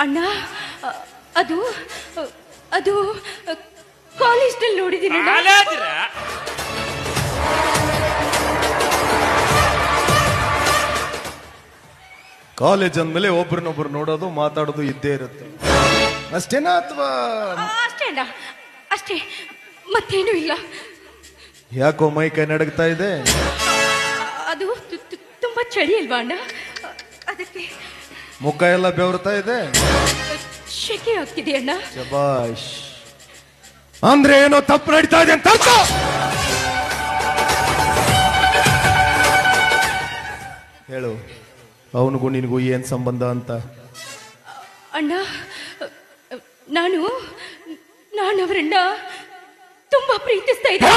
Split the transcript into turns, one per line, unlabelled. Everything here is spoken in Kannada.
ಅಣ್ಣ ಅದು ಅದು ಕಾಲೇಜ್ನಲ್ಲಿ ನೋಡಿದ್ದೀನಿ.
ಕಾಲೇಜ್ ಅಂದ್ಮೇಲೆ ಒಬ್ರನ್ನೊಬ್ರು ನೋಡೋದು ಮಾತಾಡೋದು ಇದ್ದೇ ಇರುತ್ತೆ. ಅಷ್ಟೇನಾ ಅಥವಾ
ಅಷ್ಟೇ ಅಣ್ಣ, ಅಷ್ಟೇ, ಮತ್ತೇನು ಇಲ್ಲ.
ಯಾಕೋ ಮೈ ಕೈ ನಡಗ್ತಾ ಇದೆ?
ಅದು ತುಂಬಾ ಚಳಿ ಅಲ್ವಾ ಅಣ್ಣ, ಅದಕ್ಕೆ.
ಮುಖ ಎಲ್ಲ ಬೆವರ್ತಾ ಇದೆ,
ಶೆಕೆ ಆಗ್ತಿದೆ ಅಣ್ಣ.
ಶಬಾಷ್. ಅಂದ್ರೆ ಏನೋ ತಪ್ಪು ನಡೀತಾ ಇದೆ ಅಂತ ಅರ್ಥ. ಹೇಳು, ಅವನಿಗೂ ನಿನಗೂ ಏನ್ ಸಂಬಂಧ ಅಂತ?
ಅಣ್ಣ, ನಾನು ಅವರನ್ನ ತುಂಬಾ ಪ್ರೀತಿಸ್ತಾ ಇದ್ದೆ.